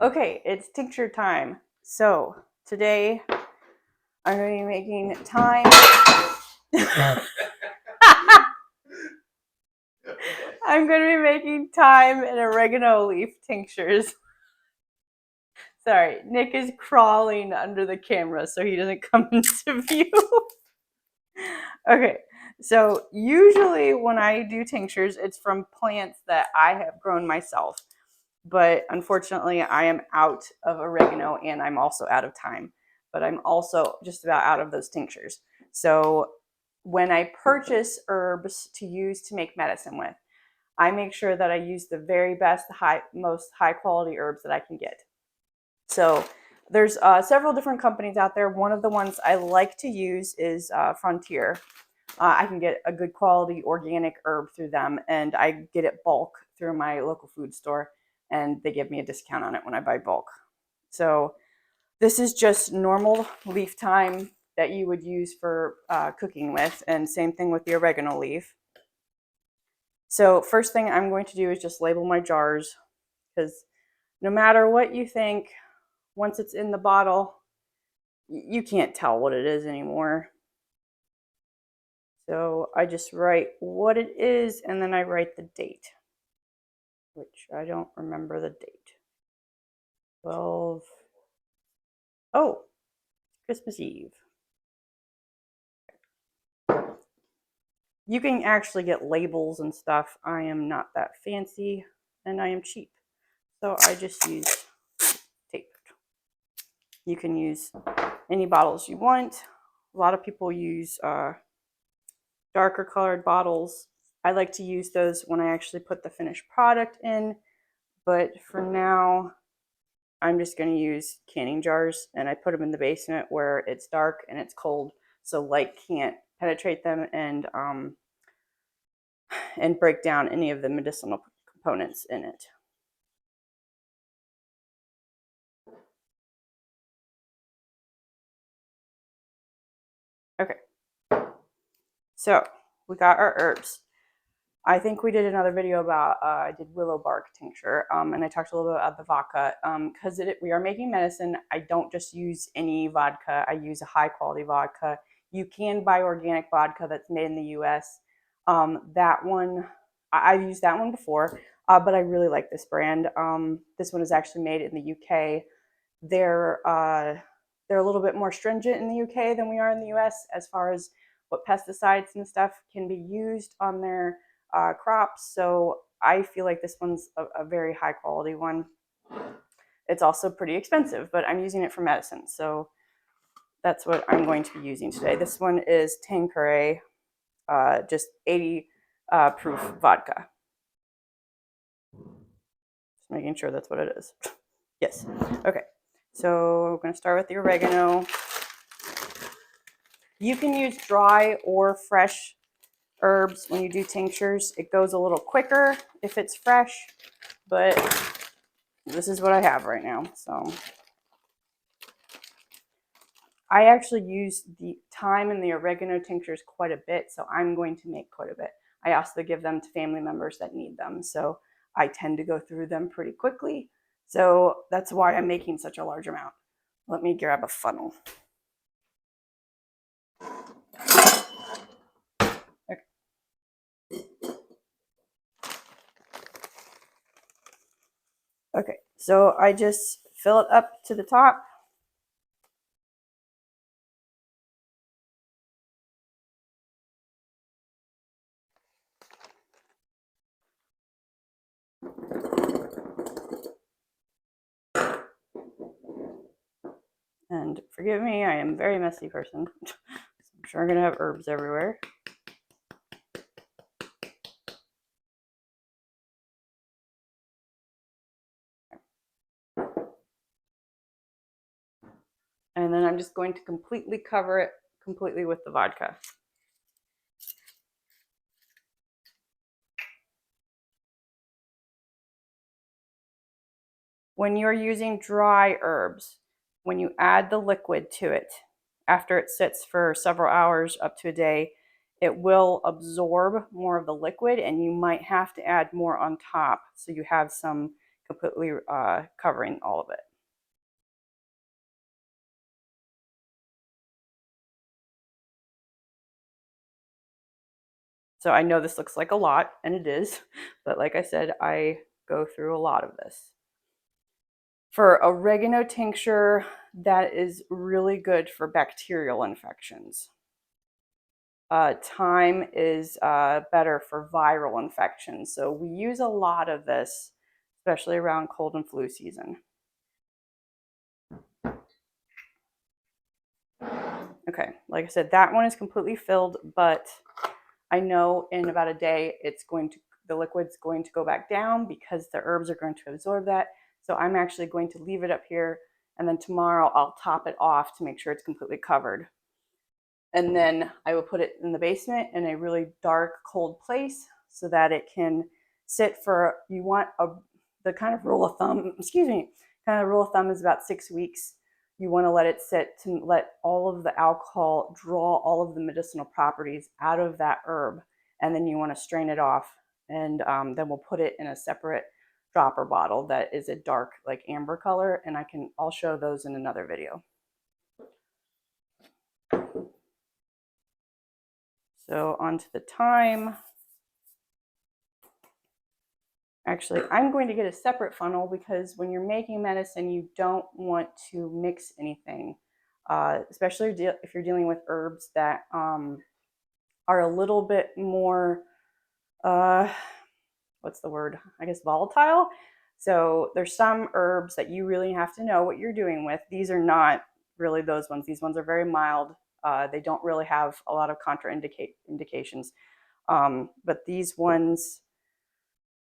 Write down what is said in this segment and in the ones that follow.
Okay, it's tincture time. So today I'm going to be making thyme. I'm going to be making thyme and oregano leaf tinctures. Sorry, Nick is crawling under the camera so he doesn't come into view. Okay, so usually when I do tinctures, it's from plants that I have grown myself. But unfortunately, I am out of oregano and I'm also out of thyme. But I'm also just about out of those tinctures. So when I purchase herbs to use to make medicine with, I make sure that I use the very best, most high quality herbs that I can get. So there's several different companies out there. One of the ones I like to use is Frontier. I can get a good quality organic herb through them, and I get it bulk through my local food store, and they give me a discount on it when I buy bulk. So this is just normal leaf thyme that you would use for cooking with, and same thing with the oregano leaf. So first thing I'm going to do is just label my jars, because no matter what you think, once it's in the bottle, you can't tell what it is anymore. So I just write what it is, and then I write the date, which I don't remember the date. 12. Oh, Christmas Eve. You can actually get labels and stuff. I am not that fancy, and I am cheap. So I just use tape. You can use any bottles you want. A lot of people use darker colored bottles. I like to use those when I actually put the finished product in, but for now, I'm just going to use canning jars, and I put them in the basement where it's dark and it's cold, so light can't penetrate them and break down any of the medicinal components in it. Okay, so we got our herbs. I think we did another video about, I did willow bark tincture, and I talked a little bit about the vodka. Because we are making medicine, I don't just use any vodka. I use a high quality vodka. You can buy organic vodka that's made in the US. That one, I've used that one before, but I really like this brand. This one is actually made in the UK. They're a little bit more stringent in the UK than we are in the US as far as what pesticides and stuff can be used on their crops. So I feel like this one's a very high quality one. It's also pretty expensive, but I'm using it for medicine. So that's what I'm going to be using today. This one is Tinctures, just 80 proof vodka. Just making sure that's what it is. Yes. Okay. So we're going to start with the oregano. You can use dry or fresh herbs when you do tinctures. It goes a little quicker if it's fresh, but this is what I have right now. So I actually use the thyme and the oregano tinctures quite a bit, so I'm going to make quite a bit. I also give them to family members that need them, so I tend to go through them pretty quickly. So that's why I'm making such a large amount. Let me grab a funnel. Okay, so I just fill it up to the top. And forgive me, I am a very messy person. I'm sure I'm gonna have herbs everywhere. And then I'm just going to completely cover it completely with the vodka. When you're using dry herbs, when you add the liquid to it, after it sits for several hours up to a day, it will absorb more of the liquid, and you might have to add more on top so you have some completely covering all of it. So I know this looks like a lot, and it is, but like I said, I go through a lot of this. For oregano tincture, that is really good for bacterial infections. Thyme is better for viral infections. So we use a lot of this, especially around cold and flu season. Okay, like I said, that one is completely filled, but I know in about a day the liquid's going to go back down because the herbs are going to absorb that. So I'm actually going to leave it up here, and then tomorrow I'll top it off to make sure it's completely covered. And then I will put it in the basement in a really dark, cold place so that it can sit for, you want the kind of rule of thumb, kind of rule of thumb is about 6 weeks. You want to let it sit to let all of the alcohol draw all of the medicinal properties out of that herb. And then you want to strain it off. And then we'll put it in a separate dropper bottle that is a dark, like amber color. And I'll show those in another video. So onto the thyme. Actually, I'm going to get a separate funnel because when you're making medicine, you don't want to mix anything, especially if you're dealing with herbs that are a little bit more, what's the word? I guess volatile. So there's some herbs that you really have to know what you're doing with. These are not really those ones. These ones are very mild. They don't really have a lot of contraindications. But these ones,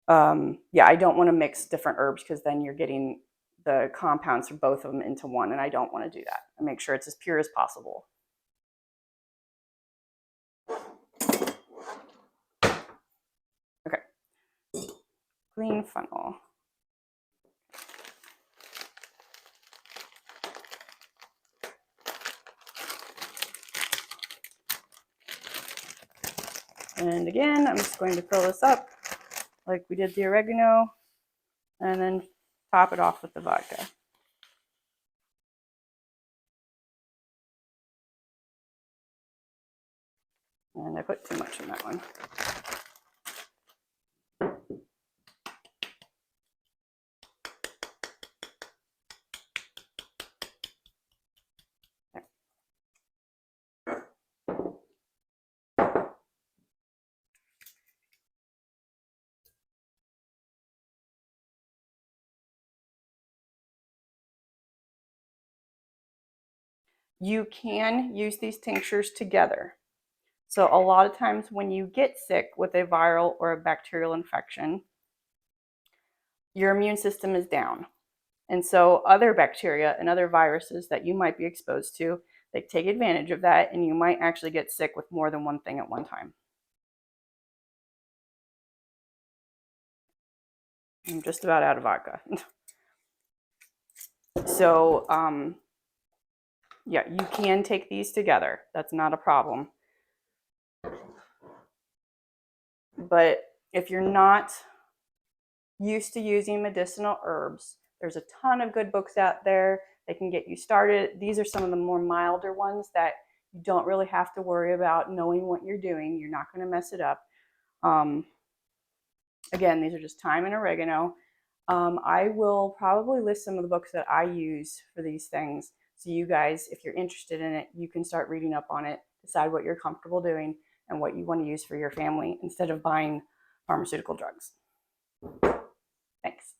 yeah, I don't want to mix different herbs because then you're getting the compounds for both of them into one, and I don't want to do that. I make sure it's as pure as possible. Okay, clean funnel. And again, I'm just going to fill this up like we did the oregano, and then top it off with the vodka. And I put too much in that one. You can use these tinctures together. So a lot of times when you get sick with a viral or a bacterial infection, your immune system is down. And so other bacteria and other viruses that you might be exposed to, they take advantage of that, and you might actually get sick with more than one thing at one time. I'm just about out of vodka. So yeah, you can take these together. That's not a problem. But if you're not used to using medicinal herbs, there's a ton of good books out there. They can get you started. These are some of the more milder ones that you don't really have to worry about knowing what you're doing. You're not going to mess it up. Again, these are just thyme and oregano. I will probably list some of the books that I use for these things. So you guys, if you're interested in it, you can start reading up on it, decide what you're comfortable doing and what you want to use for your family instead of buying pharmaceutical drugs. Thanks.